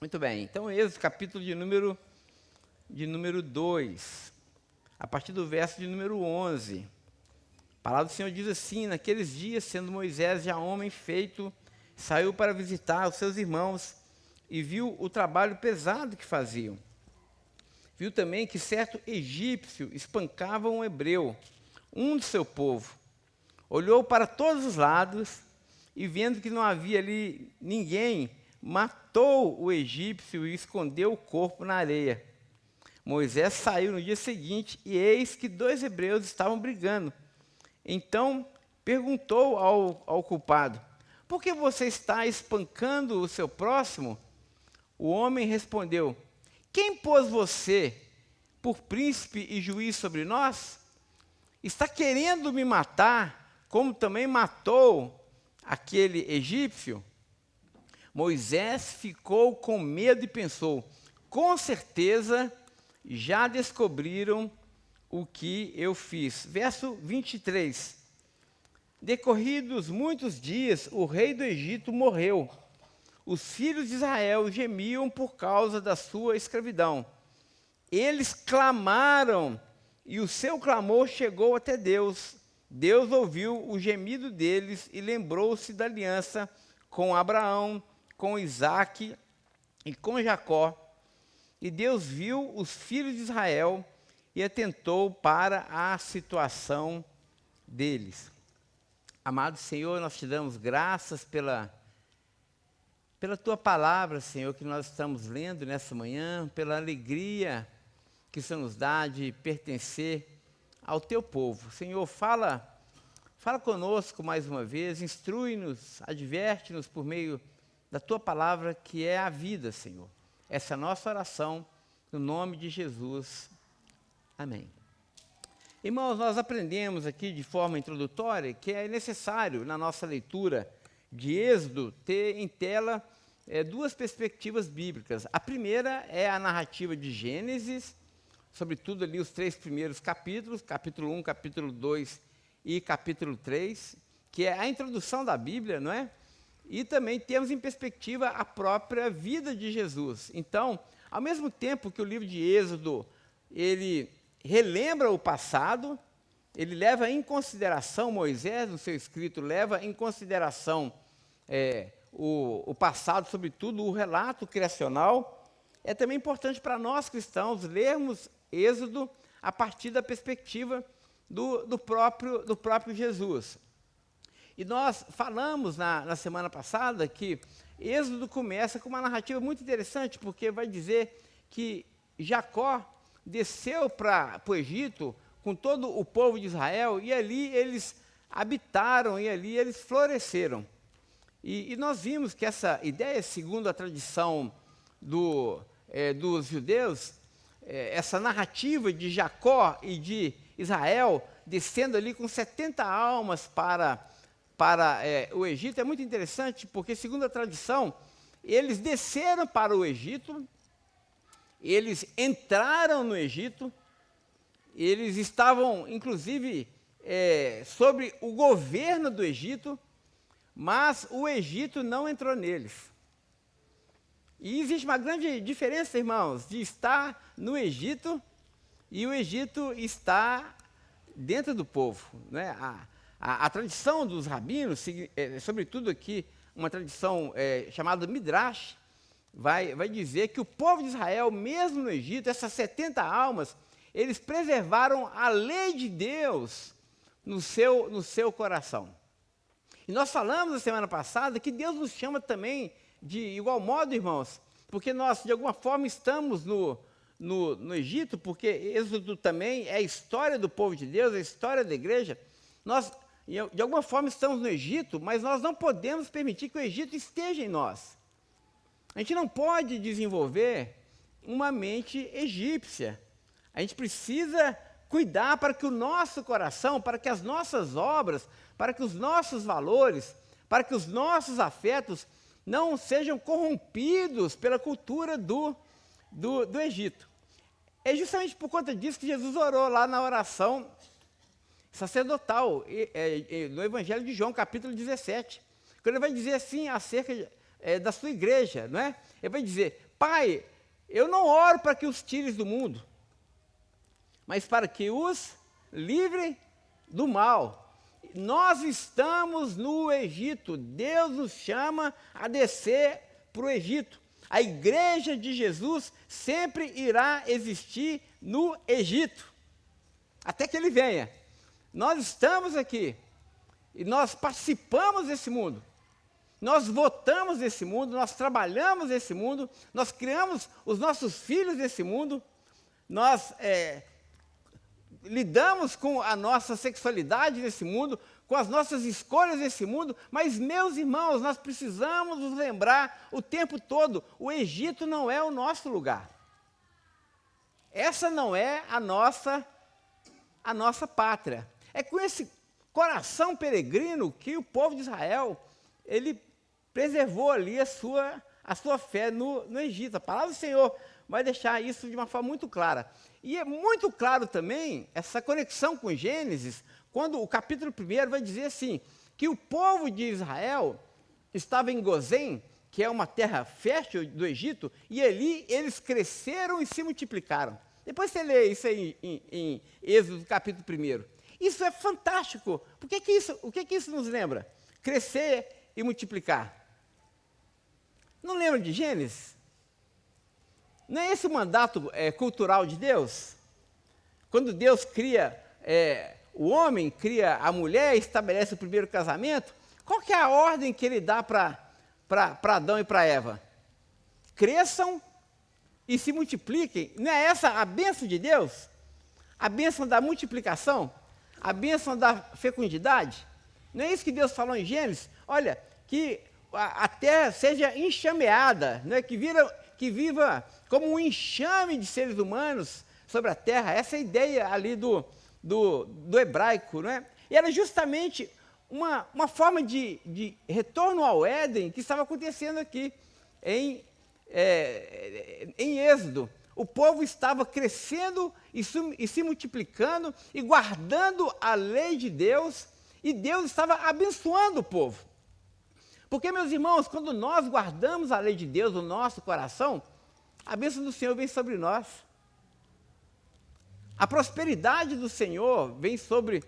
Muito bem, então Êxodo, capítulo de número 2, a partir do verso de número 11. A palavra do Senhor diz assim: naqueles dias, sendo Moisés já homem feito, saiu para visitar os seus irmãos e viu o trabalho pesado que faziam. Viu também que certo egípcio espancava um hebreu, um do seu povo. Olhou para todos os lados e, vendo que não havia ali ninguém, matou o egípcio e escondeu o corpo na areia. Moisés saiu no dia seguinte e eis que 2 hebreus estavam brigando. Então perguntou ao culpado: por que você está espancando o seu próximo? O homem respondeu: quem pôs você por príncipe e juiz sobre nós? Está querendo me matar, como também matou aquele egípcio? Moisés ficou com medo e pensou: com certeza já descobriram o que eu fiz. Verso 23. Decorridos muitos dias, o rei do Egito morreu. Os filhos de Israel gemiam por causa da sua escravidão. Eles clamaram, e o seu clamor chegou até Deus. Deus ouviu o gemido deles e lembrou-se da aliança com Abraão, com Isaque e com Jacó. E Deus viu os filhos de Israel e atentou para a situação deles. Amado Senhor, nós te damos graças pela tua palavra, Senhor, que nós estamos lendo nessa manhã, pela alegria que o Senhor nos dá de pertencer ao teu povo. Senhor, fala conosco mais uma vez, instrui-nos, adverte-nos por meio da tua palavra, que é a vida, Senhor. Essa é a nossa oração, no nome de Jesus. Amém. Irmãos, nós aprendemos aqui de forma introdutória que é necessário, na nossa leitura de Êxodo, ter em tela 2 perspectivas bíblicas. A primeira é a narrativa de Gênesis, sobretudo ali os 3 primeiros capítulos, capítulo 1, capítulo 2 e capítulo 3, que é a introdução da Bíblia, não é? E também temos em perspectiva a própria vida de Jesus. Então, ao mesmo tempo que o livro de Êxodo, ele relembra o passado, ele leva em consideração, Moisés, no seu escrito, leva em consideração o passado, sobretudo o relato criacional. É também importante para nós cristãos lermos Êxodo a partir da perspectiva do próprio Jesus. E nós falamos na semana passada que Êxodo começa com uma narrativa muito interessante, porque vai dizer que Jacó desceu para o Egito com todo o povo de Israel, e ali eles habitaram, e ali eles floresceram. E nós vimos que essa ideia, segundo a tradição dos judeus, essa narrativa de Jacó e de Israel descendo ali com 70 almas para o Egito, é muito interessante, porque, segundo a tradição, eles desceram para o Egito, eles entraram no Egito, eles estavam, inclusive, sobre o governo do Egito, mas o Egito não entrou neles. E existe uma grande diferença, irmãos, de estar no Egito e o Egito estar dentro do povo, né? A tradição dos rabinos, sobretudo aqui, uma tradição chamada Midrash, vai dizer que o povo de Israel, mesmo no Egito, essas 70 almas, eles preservaram a lei de Deus no seu coração. E nós falamos na semana passada que Deus nos chama também de igual modo, irmãos, porque nós, de alguma forma, estamos no Egito, porque Êxodo também é a história do povo de Deus, a história da igreja. Nós, de alguma forma, estamos no Egito, mas nós não podemos permitir que o Egito esteja em nós. A gente não pode desenvolver uma mente egípcia. A gente precisa cuidar para que o nosso coração, para que as nossas obras, para que os nossos valores, para que os nossos afetos não sejam corrompidos pela cultura do Egito. É justamente por conta disso que Jesus orou lá na oração sacerdotal, no Evangelho de João, capítulo 17. Quando ele vai dizer assim acerca da sua igreja, não é? Ele vai dizer: Pai, eu não oro para que os tires do mundo, mas para que os livre do mal. Nós estamos no Egito, Deus nos chama a descer para o Egito. A igreja de Jesus sempre irá existir no Egito, até que ele venha. Nós estamos aqui, e nós participamos desse mundo, nós votamos nesse mundo, nós trabalhamos nesse mundo, nós criamos os nossos filhos nesse mundo, nós lidamos com a nossa sexualidade nesse mundo, com as nossas escolhas nesse mundo, mas, meus irmãos, nós precisamos nos lembrar o tempo todo: o Egito não é o nosso lugar. Essa não é a nossa pátria. É com esse coração peregrino que o povo de Israel, ele preservou ali a sua fé no Egito. A palavra do Senhor vai deixar isso de uma forma muito clara. E é muito claro também essa conexão com Gênesis, quando o capítulo 1 vai dizer assim, que o povo de Israel estava em Gozém, que é uma terra fértil do Egito, e ali eles cresceram e se multiplicaram. Depois você lê isso aí em Êxodo, capítulo 1. Isso é fantástico. O que isso nos lembra? Crescer e multiplicar. Não lembra de Gênesis? Não é esse o mandato cultural de Deus? Quando Deus cria o homem, cria a mulher, estabelece o primeiro casamento, qual que é a ordem que ele dá para Adão e para Eva? Cresçam e se multipliquem. Não é essa a bênção de Deus? A bênção da multiplicação? A bênção da fecundidade? Não é isso que Deus falou em Gênesis? Olha, que a terra seja enxameada, não é? que viva como um enxame de seres humanos sobre a terra. Essa é a ideia ali do hebraico, não é? E era justamente uma forma de retorno ao Éden que estava acontecendo aqui em Êxodo. O povo estava crescendo e se multiplicando e guardando a lei de Deus, e Deus estava abençoando o povo. Porque, meus irmãos, quando nós guardamos a lei de Deus no nosso coração, a bênção do Senhor vem sobre nós. A prosperidade do Senhor vem sobre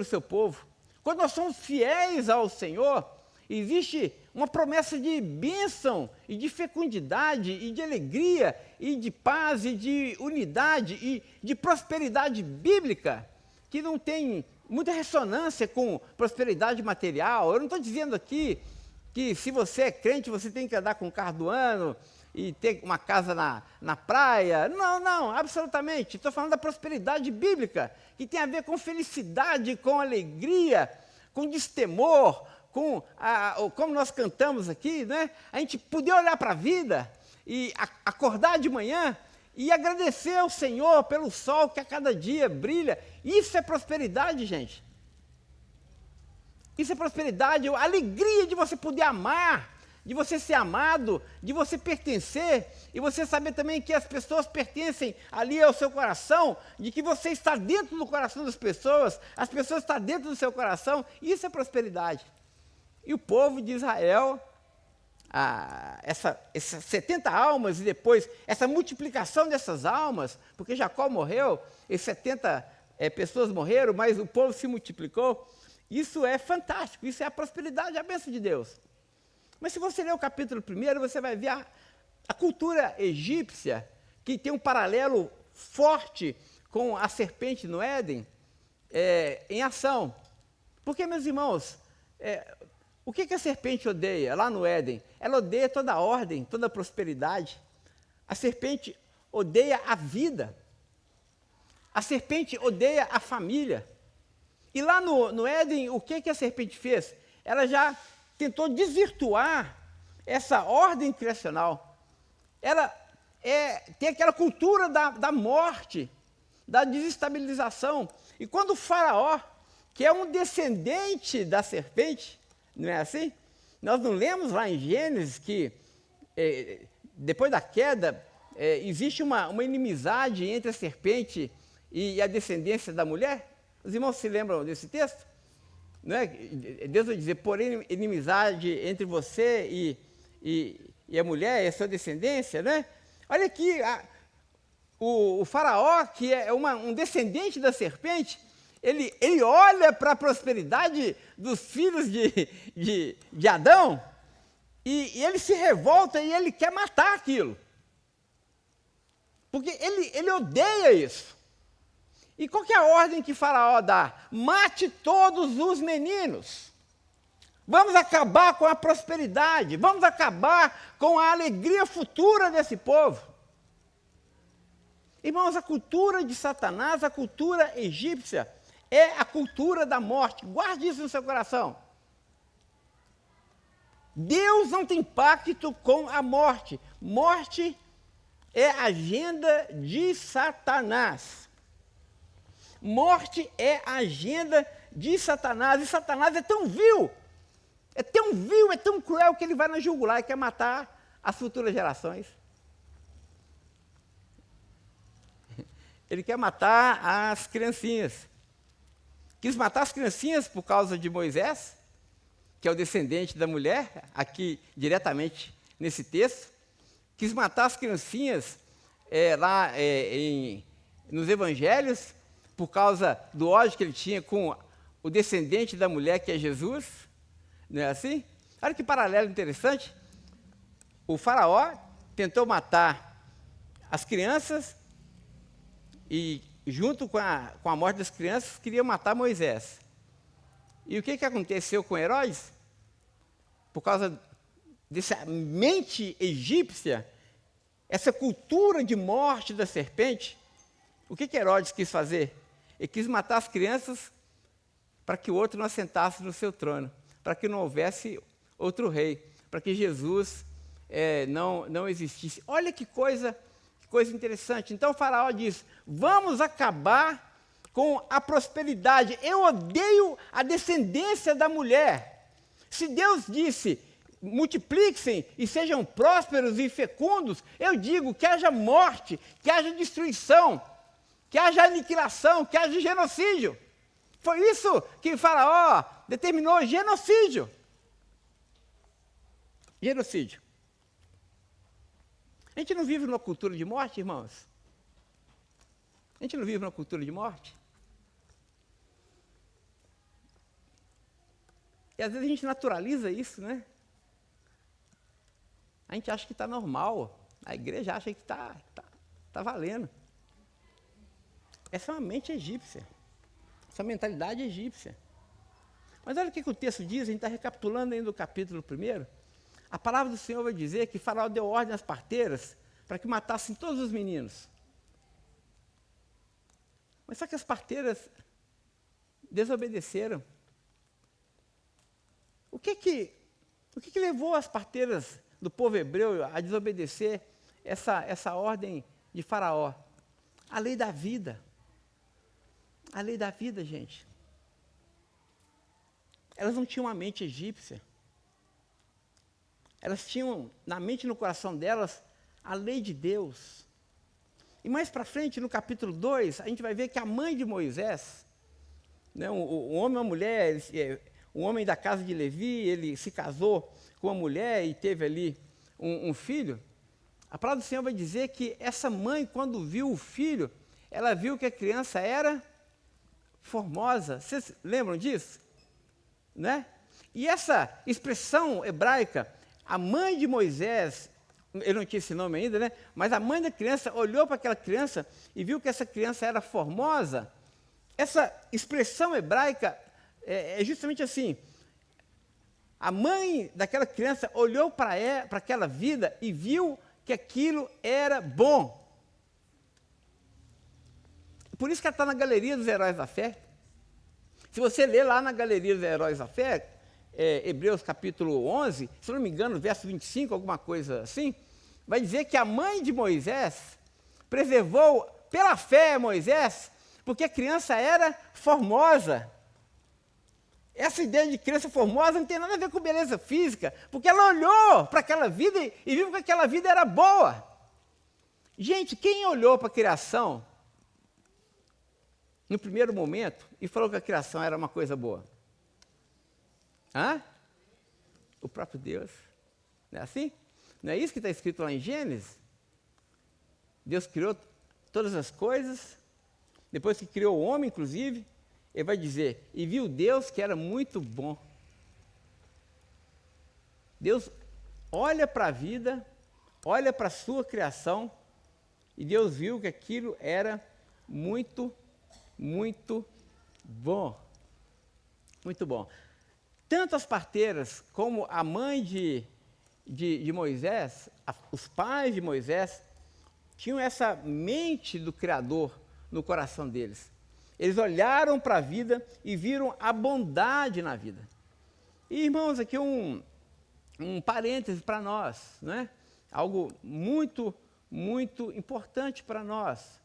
o seu povo. Quando nós somos fiéis ao Senhor, existe uma promessa de bênção e de fecundidade e de alegria e de paz e de unidade e de prosperidade bíblica, que não tem muita ressonância com prosperidade material. Eu não estou dizendo aqui que se você é crente, você tem que andar com o carro do ano e ter uma casa na praia. Não, absolutamente. Estou falando da prosperidade bíblica, que tem a ver com felicidade, com alegria, com destemor, como nós cantamos aqui, né? A gente poder olhar para a vida e acordar de manhã e agradecer ao Senhor pelo sol que a cada dia brilha. Isso é prosperidade, gente. Isso é prosperidade, a alegria de você poder amar, de você ser amado, de você pertencer, e você saber também que as pessoas pertencem ali ao seu coração, de que você está dentro do coração das pessoas, as pessoas estão dentro do seu coração. Isso é prosperidade. E o povo de Israel, essas 70 almas e depois essa multiplicação dessas almas, porque Jacó morreu, e 70 pessoas morreram, mas o povo se multiplicou. Isso é fantástico, isso é a prosperidade, a bênção de Deus. Mas se você ler o capítulo 1, você vai ver a cultura egípcia, que tem um paralelo forte com a serpente no Éden, em ação. Porque, meus irmãos, o que a serpente odeia lá no Éden? Ela odeia toda a ordem, toda a prosperidade. A serpente odeia a vida. A serpente odeia a família. E lá no Éden, o que a serpente fez? Ela já tentou desvirtuar essa ordem criacional. Ela tem aquela cultura da morte, da desestabilização. E quando o faraó, que é um descendente da serpente, não é assim? Nós não lemos lá em Gênesis que, depois da queda, existe uma inimizade entre a serpente e a descendência da mulher? Os irmãos se lembram desse texto? Não é? Deus vai dizer: porém, inimizade entre você e a mulher é sua descendência, né? Olha aqui, o faraó, que é um descendente da serpente, ele olha para a prosperidade dos filhos de Adão e ele se revolta e ele quer matar aquilo. Porque ele odeia isso. E qual que é a ordem que Faraó dá? Mate todos os meninos. Vamos acabar com a prosperidade, vamos acabar com a alegria futura desse povo. Irmãos, a cultura de Satanás, a cultura egípcia, é a cultura da morte. Guarde isso no seu coração. Deus não tem pacto com a morte. Morte é a agenda de Satanás. Morte é a agenda de Satanás. E Satanás é tão vil, é tão cruel que ele vai na jugular e quer matar as futuras gerações. Ele quer matar as criancinhas. Quis matar as criancinhas por causa de Moisés, que é o descendente da mulher, aqui diretamente nesse texto. Quis matar as criancinhas nos evangelhos, por causa do ódio que ele tinha com o descendente da mulher, que é Jesus. Não é assim? Olha que paralelo interessante. O faraó tentou matar as crianças e, junto com a morte das crianças, queria matar Moisés. E o que aconteceu com Herodes? Por causa dessa mente egípcia, essa cultura de morte da serpente, o que Herodes quis fazer? Ele quis matar as crianças para que o outro não assentasse no seu trono, para que não houvesse outro rei, para que Jesus não existisse. Olha que coisa interessante. Então o faraó diz, vamos acabar com a prosperidade. Eu odeio a descendência da mulher. Se Deus disse, multipliquem e sejam prósperos e fecundos, eu digo que haja morte, que haja destruição, que haja aniquilação, que haja genocídio. Foi isso que o faraó determinou, genocídio. Genocídio. A gente não vive numa cultura de morte, irmãos? A gente não vive numa cultura de morte? E às vezes a gente naturaliza isso, né? A gente acha que está normal, a igreja acha que está valendo. Essa é uma mente egípcia, essa mentalidade egípcia. Mas olha o que o texto diz, a gente está recapitulando ainda do capítulo 1. A palavra do Senhor vai dizer que Faraó deu ordem às parteiras para que matassem todos os meninos. Mas só que as parteiras desobedeceram. O que levou as parteiras do povo hebreu a desobedecer essa ordem de Faraó? A lei da vida. A lei da vida, gente. Elas não tinham uma mente egípcia. Elas tinham na mente e no coração delas a lei de Deus. E mais para frente, no capítulo 2, a gente vai ver que a mãe de Moisés, né, um homem e uma mulher, um homem da casa de Levi, ele se casou com uma mulher e teve ali um filho. A palavra do Senhor vai dizer que essa mãe, quando viu o filho, ela viu que a criança era formosa. Vocês lembram disso? Né? E essa expressão hebraica, a mãe de Moisés, ele não tinha esse nome ainda, né? Mas a mãe da criança olhou para aquela criança e viu que essa criança era formosa. Essa expressão hebraica é justamente assim. A mãe daquela criança olhou para aquela vida e viu que aquilo era bom. Por isso que ela está na Galeria dos Heróis da Fé. Se você ler lá na Galeria dos Heróis da Fé, Hebreus capítulo 11, se eu não me engano, verso 25, alguma coisa assim, vai dizer que a mãe de Moisés preservou pela fé Moisés, porque a criança era formosa. Essa ideia de criança formosa não tem nada a ver com beleza física, porque ela olhou para aquela vida e viu que aquela vida era boa. Gente, quem olhou para a criação no primeiro momento e falou que a criação era uma coisa boa? Hã? O próprio Deus. Não é assim? Não é isso que está escrito lá em Gênesis? Deus criou todas as coisas, depois que criou o homem, inclusive, ele vai dizer, e viu Deus que era muito bom. Deus olha para a vida, olha para a sua criação, e Deus viu que aquilo era muito, muito bom. Muito bom. Tanto as parteiras como a mãe de Moisés, os pais de Moisés, tinham essa mente do Criador no coração deles. Eles olharam para a vida e viram a bondade na vida. E, irmãos, aqui um parêntese para nós, né? Algo muito, muito importante para nós.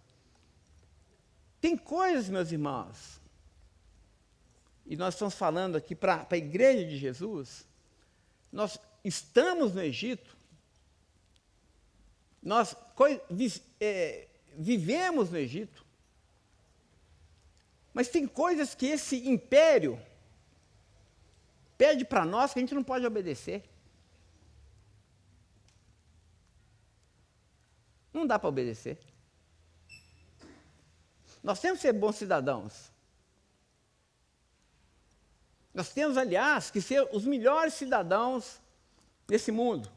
Tem coisas, meus irmãos, e nós estamos falando aqui para a igreja de Jesus, nós estamos no Egito, nós vivemos no Egito, mas tem coisas que esse império pede para nós que a gente não pode obedecer. Não dá para obedecer. Nós temos que ser bons cidadãos. Nós temos, aliás, que ser os melhores cidadãos desse mundo.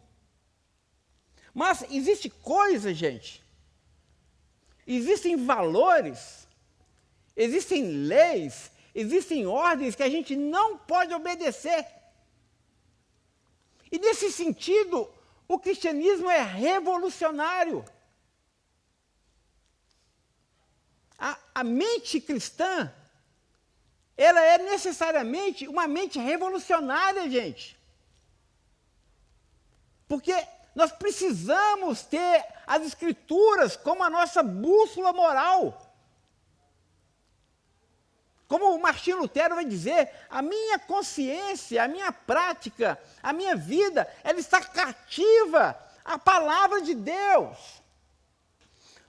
Mas existe coisa, gente, existem valores, existem leis, existem ordens que a gente não pode obedecer. E nesse sentido, o cristianismo é revolucionário. A mente cristã, ela é necessariamente uma mente revolucionária, gente. Porque nós precisamos ter as Escrituras como a nossa bússola moral. Como o Martinho Lutero vai dizer, a minha consciência, a minha prática, a minha vida, ela está cativa à palavra de Deus.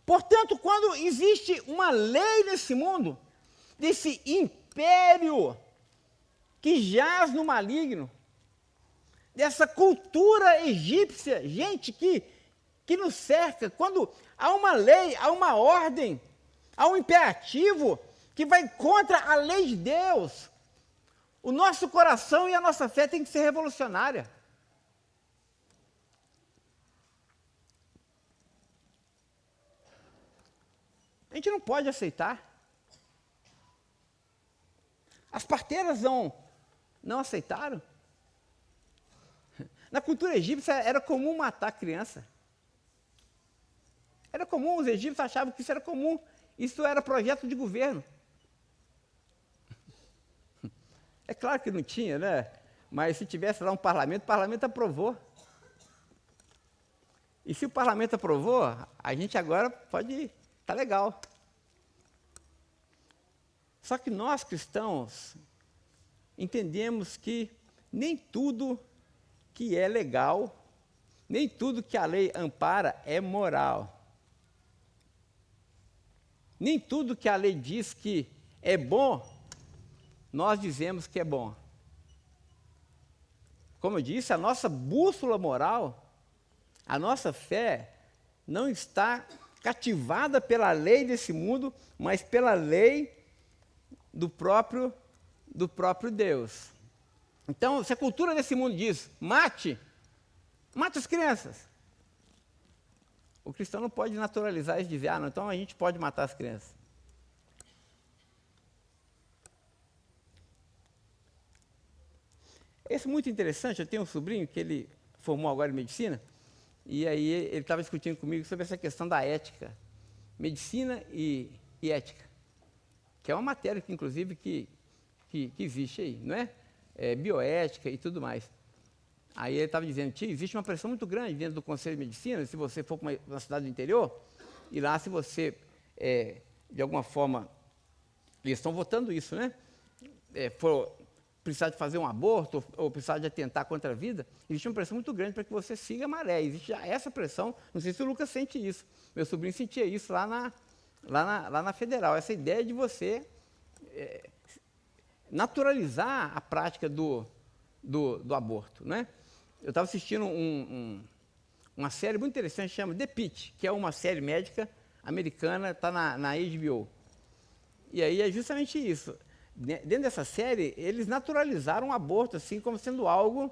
Portanto, quando existe uma lei nesse mundo, desse império que jaz no maligno, dessa cultura egípcia, gente, que nos cerca, quando há uma lei, há uma ordem, há um imperativo que vai contra a lei de Deus, o nosso coração e a nossa fé tem que ser revolucionária. A gente não pode aceitar. As parteiras não aceitaram. Na cultura egípcia era comum matar criança. Era comum, os egípcios achavam que isso era comum. Isso era projeto de governo. É claro que não tinha, né? Mas se tivesse lá um parlamento, o parlamento aprovou. E se o parlamento aprovou, a gente agora pode... Está legal. Só que nós, cristãos, entendemos que nem tudo que é legal, nem tudo que a lei ampara é moral. Nem tudo que a lei diz que é bom, nós dizemos que é bom. Como eu disse, a nossa bússola moral, a nossa fé, não está cativada pela lei desse mundo, mas pela lei do próprio Deus. Então, se a cultura desse mundo diz, mate as crianças, o cristão não pode naturalizar isso e dizer, não, então a gente pode matar as crianças. Isso é muito interessante, eu tenho um sobrinho que ele formou agora em medicina, e aí ele estava discutindo comigo sobre essa questão da ética, medicina e ética, que é uma matéria que, inclusive, que existe aí, não é? Bioética e tudo mais. Aí ele estava dizendo, tio, existe uma pressão muito grande dentro do Conselho de Medicina, se você for para uma cidade do interior, e lá se você, de alguma forma, eles estão votando isso, né? For precisar de fazer um aborto, ou precisar de atentar contra a vida, existe uma pressão muito grande para que você siga a maré. Existe já essa pressão, não sei se o Lucas sente isso, meu sobrinho sentia isso lá na Federal, essa ideia de você naturalizar a prática do aborto, né? eu estava assistindo uma série muito interessante, chama The Pitt, que é uma série médica americana, está na HBO. E aí é justamente isso. Dentro dessa série, eles naturalizaram o aborto assim como sendo algo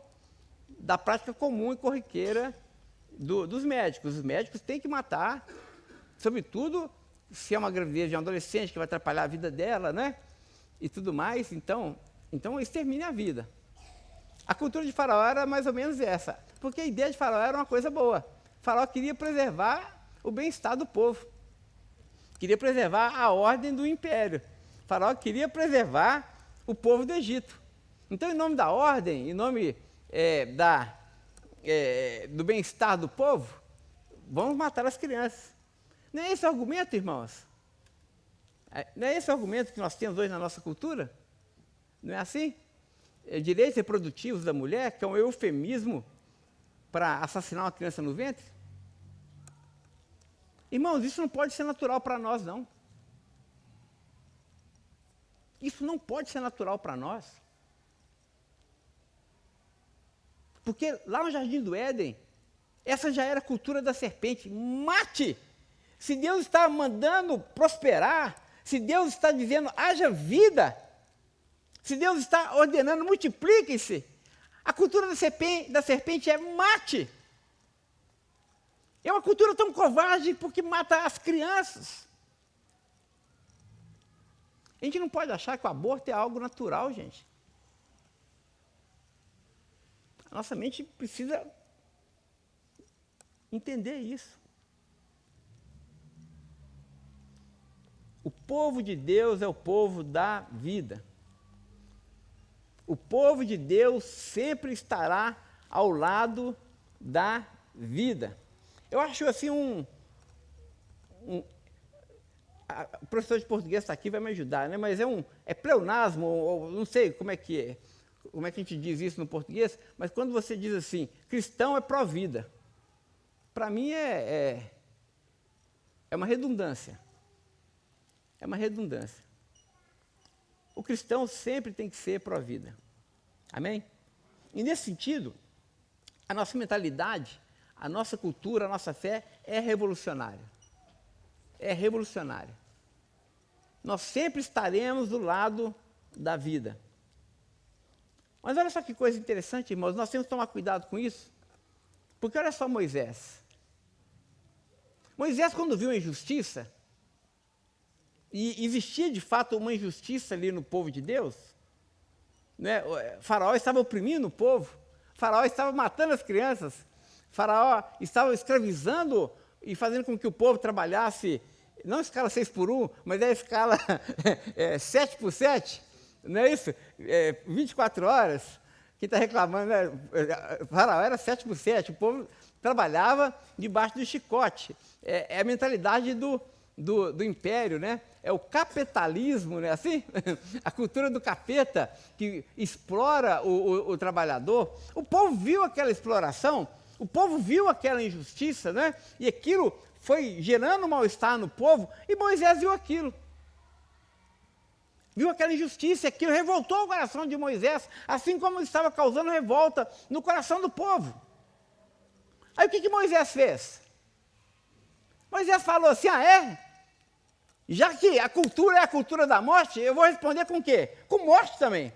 da prática comum e corriqueira dos médicos. Os médicos têm que matar, sobretudo se é uma gravidez de um adolescente que vai atrapalhar a vida dela, né? E tudo mais. Então extermine a vida. A cultura de Faraó era mais ou menos essa, porque a ideia de Faraó era uma coisa boa. Faraó queria preservar o bem-estar do povo, queria preservar a ordem do império. Faraó queria preservar o povo do Egito. Então, em nome da ordem, em nome do bem-estar do povo, vamos matar as crianças. Não é esse o argumento, irmãos? Não é esse o argumento que nós temos hoje na nossa cultura? Não é assim? Direitos reprodutivos da mulher, que é um eufemismo para assassinar uma criança no ventre? Irmãos, isso não pode ser natural para nós, não. Isso não pode ser natural para nós. Porque lá no Jardim do Éden, essa já era a cultura da serpente. Mate! Se Deus está mandando prosperar, se Deus está dizendo haja vida, se Deus está ordenando multipliquem-se, a cultura da serpente é mate. É uma cultura tão covarde porque mata as crianças. A gente não pode achar que o aborto é algo natural, gente. A nossa mente precisa entender isso. O povo de Deus é o povo da vida. O povo de Deus sempre estará ao lado da vida. Eu acho assim o professor de português está aqui, vai me ajudar, né? Mas é pleonasmo, ou não sei como é que a gente diz isso no português, mas quando você diz assim, cristão é pró-vida, para mim é uma redundância. É uma redundância. O cristão sempre tem que ser pró-vida. Amém? E nesse sentido, a nossa mentalidade, a nossa cultura, a nossa fé é revolucionária. É revolucionária. Nós sempre estaremos do lado da vida. Mas olha só que coisa interessante, irmãos, nós temos que tomar cuidado com isso, porque olha só Moisés. Moisés, quando viu a injustiça, e existia de fato uma injustiça ali no povo de Deus, né? Faraó estava oprimindo o povo, Faraó estava matando as crianças, Faraó estava escravizando e fazendo com que o povo trabalhasse, não a escala 6x1, mas a escala 7x7, não é isso? 24 horas. Quem está reclamando, né? Faraó era 7x7, o povo trabalhava debaixo do chicote. É a mentalidade do império, né? É o capitalismo, né? Assim? A cultura do capeta que explora o trabalhador. O povo viu aquela exploração, o povo viu aquela injustiça, né? E aquilo foi gerando mal-estar no povo, e Moisés viu aquilo. Viu aquela injustiça, e aquilo revoltou o coração de Moisés, assim como estava causando revolta no coração do povo. Aí o que Moisés fez? Moisés falou assim, já que a cultura é a cultura da morte, eu vou responder com o quê? Com morte também.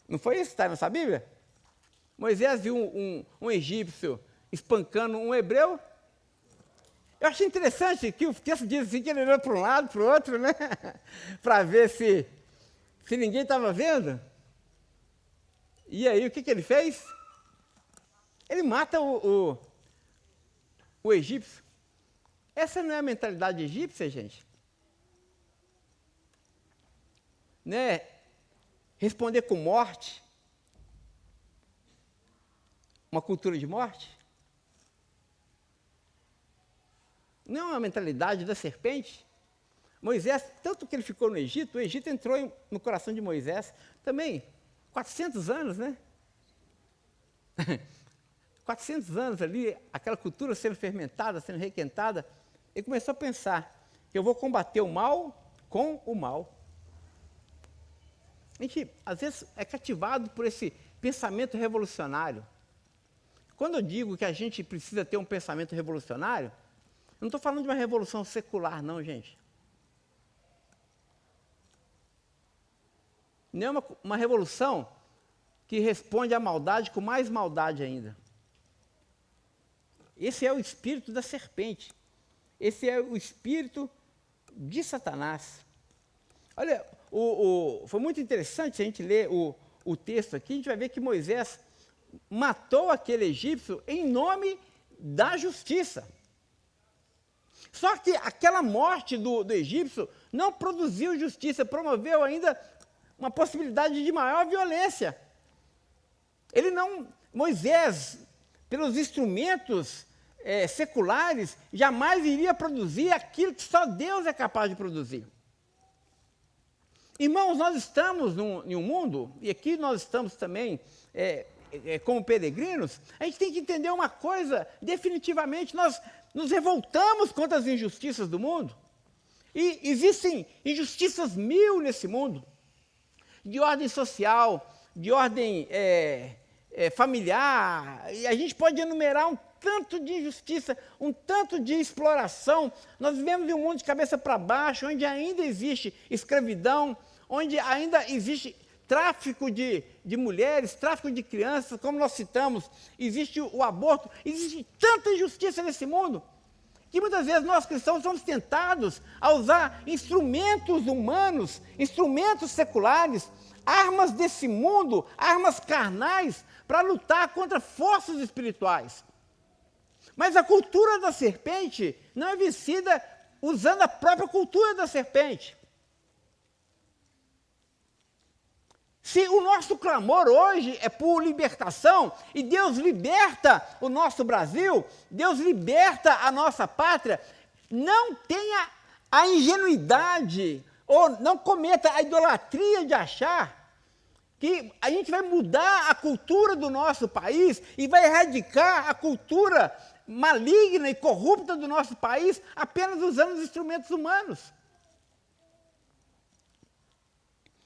Não foi isso que está nessa Bíblia? Moisés viu um egípcio espancando um hebreu. Eu achei interessante que o texto diz assim, que ele olhou para um lado, para o outro, né? Para ver se ninguém estava vendo. E aí, o que ele fez? Ele mata o egípcio. Essa não é a mentalidade egípcia, gente? Né? Responder com morte. Uma cultura de morte. Não é a mentalidade da serpente. Moisés, tanto que ele ficou no Egito, o Egito entrou no coração de Moisés também, 400 anos, né? 400 anos ali, aquela cultura sendo fermentada, sendo requentada, ele começou a pensar que eu vou combater o mal com o mal. A gente, às vezes, é cativado por esse pensamento revolucionário. Quando eu digo que a gente precisa ter um pensamento revolucionário, eu não estou falando de uma revolução secular, não, gente. Não é uma revolução que responde à maldade com mais maldade ainda. Esse é o espírito da serpente. Esse é o espírito de Satanás. Olha, foi muito interessante a gente ler o texto aqui, a gente vai ver que Moisés matou aquele egípcio em nome da justiça. Só que aquela morte do egípcio não produziu justiça, promoveu ainda uma possibilidade de maior violência. Moisés, pelos instrumentos seculares, jamais iria produzir aquilo que só Deus é capaz de produzir. Irmãos, nós estamos em um mundo, e aqui nós estamos também como peregrinos, a gente tem que entender uma coisa, definitivamente, nós nos revoltamos contra as injustiças do mundo, e existem injustiças mil nesse mundo, de ordem social, de ordem familiar, e a gente pode enumerar um tanto de injustiça, um tanto de exploração. Nós vivemos em um mundo de cabeça para baixo, onde ainda existe escravidão, onde ainda existe tráfico de mulheres, tráfico de crianças, como nós citamos, existe o aborto, existe tanta injustiça nesse mundo, que muitas vezes nós cristãos somos tentados a usar instrumentos humanos, instrumentos seculares, armas desse mundo, armas carnais, para lutar contra forças espirituais. Mas a cultura da serpente não é vencida usando a própria cultura da serpente. Se o nosso clamor hoje é por libertação, e Deus liberta o nosso Brasil, Deus liberta a nossa pátria, não tenha a ingenuidade, ou não cometa a idolatria de achar que a gente vai mudar a cultura do nosso país e vai erradicar a cultura maligna e corrupta do nosso país apenas usando os instrumentos humanos.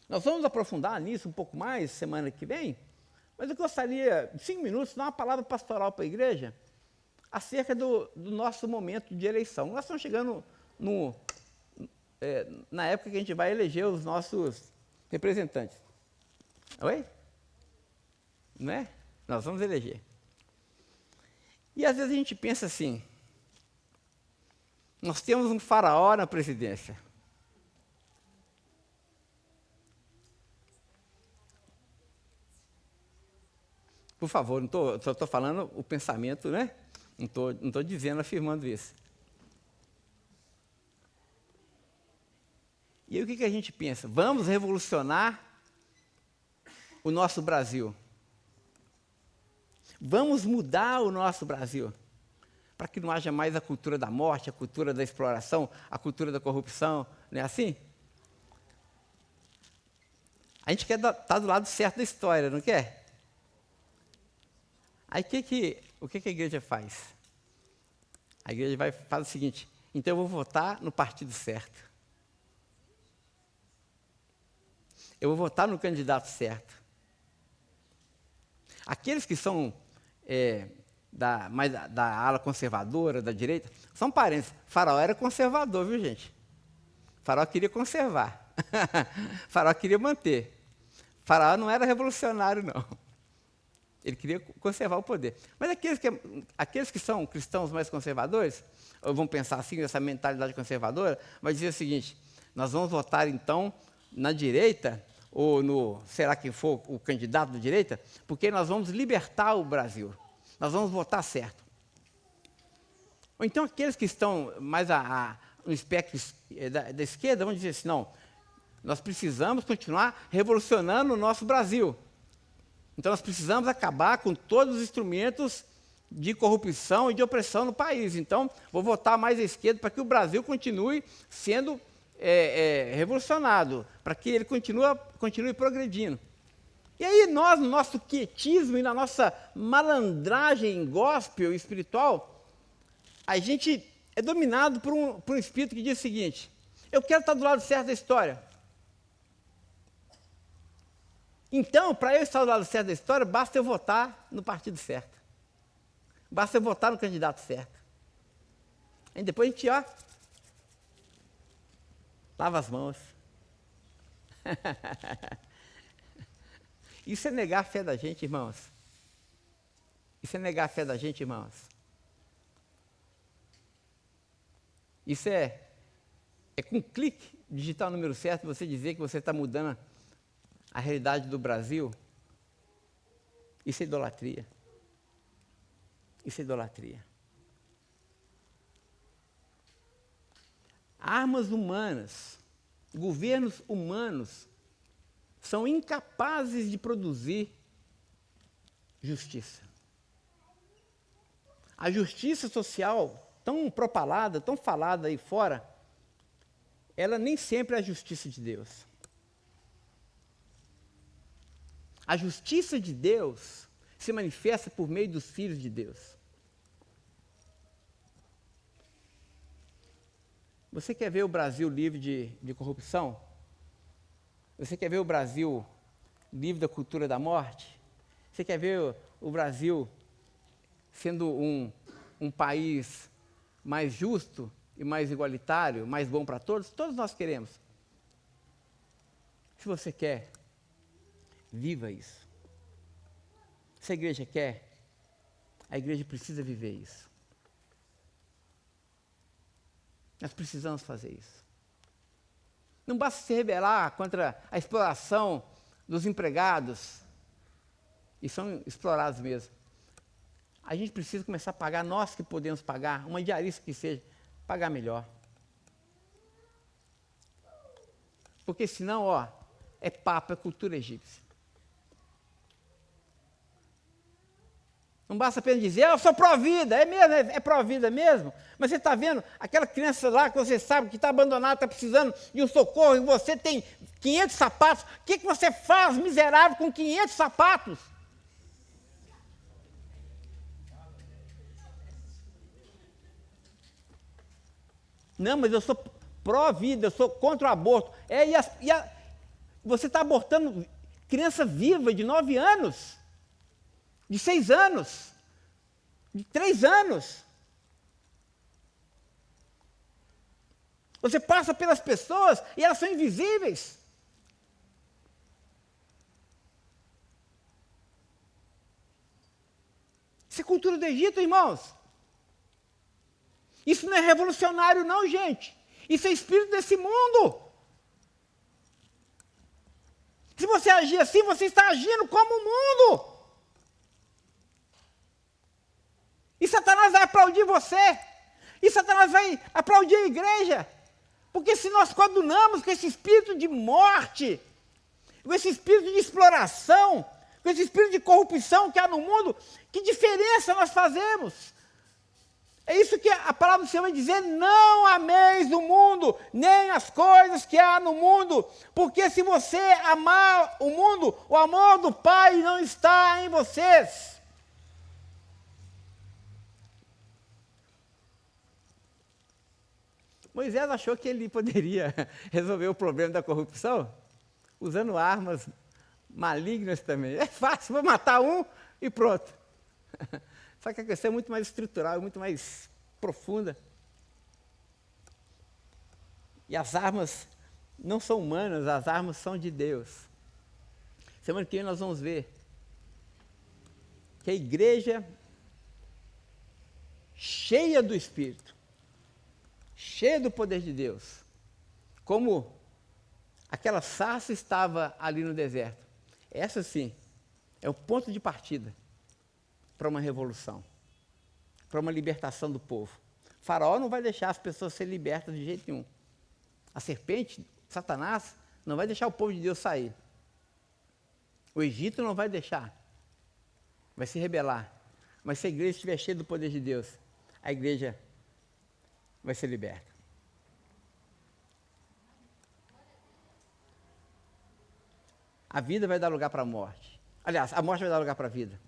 Nós vamos aprofundar nisso um pouco mais semana que vem, mas eu gostaria, em 5 minutos, dar uma palavra pastoral para a igreja acerca do nosso momento de eleição. Nós estamos chegando na época que a gente vai eleger os nossos representantes. Oi? Não é? Nós vamos eleger. E às vezes a gente pensa assim, nós temos um faraó na presidência. Por favor, só estou falando o pensamento, né? Não estou dizendo, afirmando isso. E aí o que a gente pensa? Vamos revolucionar o nosso Brasil. Vamos mudar o nosso Brasil, para que não haja mais a cultura da morte, a cultura da exploração, a cultura da corrupção, não é assim? A gente quer estar do lado certo da história, não quer? Aí o que a igreja faz? A igreja faz o seguinte, então eu vou votar no partido certo. Eu vou votar no candidato certo. Aqueles que são mais da ala conservadora, da direita, são parentes. Faraó era conservador, viu, gente? Faraó queria conservar. Faraó queria manter. Faraó não era revolucionário, não. Ele queria conservar o poder. Mas aqueles que são cristãos mais conservadores, ou vão pensar assim, essa mentalidade conservadora, vai dizer o seguinte, nós vamos votar, então, na direita, ou no, será que for o candidato da direita, porque nós vamos libertar o Brasil. Nós vamos votar certo. Ou então aqueles que estão mais no espectro da esquerda vão dizer assim, não, nós precisamos continuar revolucionando o nosso Brasil. Então nós precisamos acabar com todos os instrumentos de corrupção e de opressão no país. Então, vou votar mais à esquerda para que o Brasil continue sendo revolucionado, para que ele continue progredindo. E aí nós, no nosso quietismo e na nossa malandragem gospel espiritual, a gente é dominado por um espírito que diz o seguinte, eu quero estar do lado certo da história. Então, para eu estar do lado certo da história, basta eu votar no partido certo. Basta votar no candidato certo. Aí depois a gente, ó, lava as mãos. Isso é negar a fé da gente, irmãos. Isso é negar a fé da gente, irmãos. Isso é com um clique, digitar o número certo, você dizer que você está mudando a realidade do Brasil. Isso é idolatria. Isso é idolatria. Armas humanas, governos humanos são incapazes de produzir justiça. A justiça social, tão propalada, tão falada aí fora, ela nem sempre é a justiça de Deus. A justiça de Deus se manifesta por meio dos filhos de Deus. Você quer ver o Brasil livre de corrupção? Você quer ver o Brasil livre da cultura da morte? Você quer ver o Brasil sendo um país mais justo e mais igualitário, mais bom para todos? Todos nós queremos. Se você quer, viva isso. Se a igreja quer, a igreja precisa viver isso. Nós precisamos fazer isso. Não basta se rebelar contra a exploração dos empregados, e são explorados mesmo. A gente precisa começar a pagar, nós que podemos pagar, uma diarista que seja, pagar melhor. Porque senão, ó, é papo, é cultura egípcia. Não basta apenas dizer, eu sou pró-vida, é mesmo, é pró-vida mesmo. Mas você está vendo, aquela criança lá que você sabe que está abandonada, está precisando de um socorro, e você tem 500 sapatos, o que você faz, miserável, com 500 sapatos? Não, mas eu sou pró-vida, eu sou contra o aborto. Você está abortando criança viva de 9 anos. De 6 anos, de 3 anos. Você passa pelas pessoas e elas são invisíveis. Isso é cultura do Egito, irmãos. Isso não é revolucionário não, gente. Isso é espírito desse mundo. Se você agir assim, você está agindo como o mundo. E Satanás vai aplaudir você. E Satanás vai aplaudir a igreja. Porque se nós coadunamos com esse espírito de morte, com esse espírito de exploração, com esse espírito de corrupção que há no mundo, que diferença nós fazemos? É isso que a palavra do Senhor vai dizer, não ameis o mundo, nem as coisas que há no mundo, porque se você amar o mundo, o amor do Pai não está em vocês. Moisés achou que ele poderia resolver o problema da corrupção usando armas malignas também. É fácil, vou matar um e pronto. Só que a questão é muito mais estrutural, muito mais profunda. E as armas não são humanas, as armas são de Deus. Semana que vem nós vamos ver que a igreja cheia do Espírito, cheia do poder de Deus, como aquela sarça estava ali no deserto. Essa sim é o ponto de partida para uma revolução, para uma libertação do povo. O faraó não vai deixar as pessoas serem libertas de jeito nenhum. A serpente, Satanás, não vai deixar o povo de Deus sair. O Egito não vai deixar. Vai se rebelar. Mas se a igreja estiver cheia do poder de Deus, a igreja vai ser liberta. A vida vai dar lugar para a morte. Aliás, a morte vai dar lugar para a vida.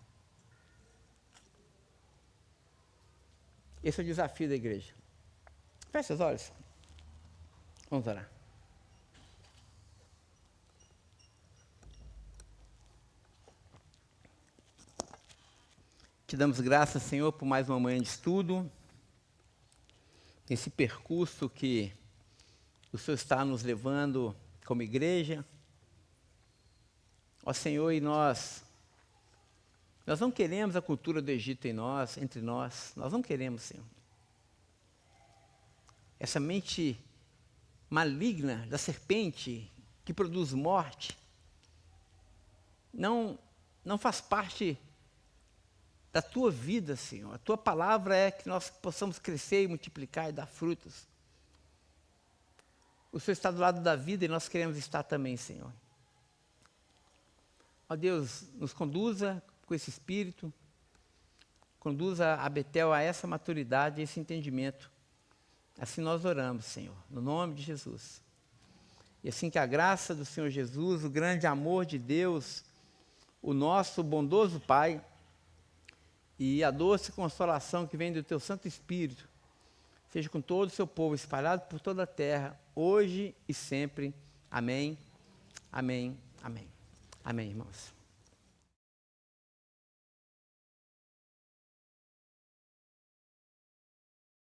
Esse é o desafio da igreja. Feche seus olhos. Vamos orar. te damos graças, Senhor, por mais uma manhã de estudo, esse percurso que o Senhor está nos levando como igreja. Ó Senhor, e nós não queremos a cultura do Egito em nós, entre nós não queremos, Senhor. Essa mente maligna da serpente que produz morte, não faz parte da tua vida, Senhor. A tua palavra é que nós possamos crescer e multiplicar e dar frutos. O Senhor está do lado da vida e nós queremos estar também, Senhor. Ó Deus, nos conduza com esse espírito, conduza a Betel a essa maturidade, a esse entendimento. Assim nós oramos, Senhor, no nome de Jesus. E assim que a graça do Senhor Jesus, o grande amor de Deus, o nosso bondoso Pai, e a doce consolação que vem do Teu Santo Espírito, seja com todo o Seu povo espalhado por toda a terra, hoje e sempre. Amém, amém, amém. Amém, irmãos.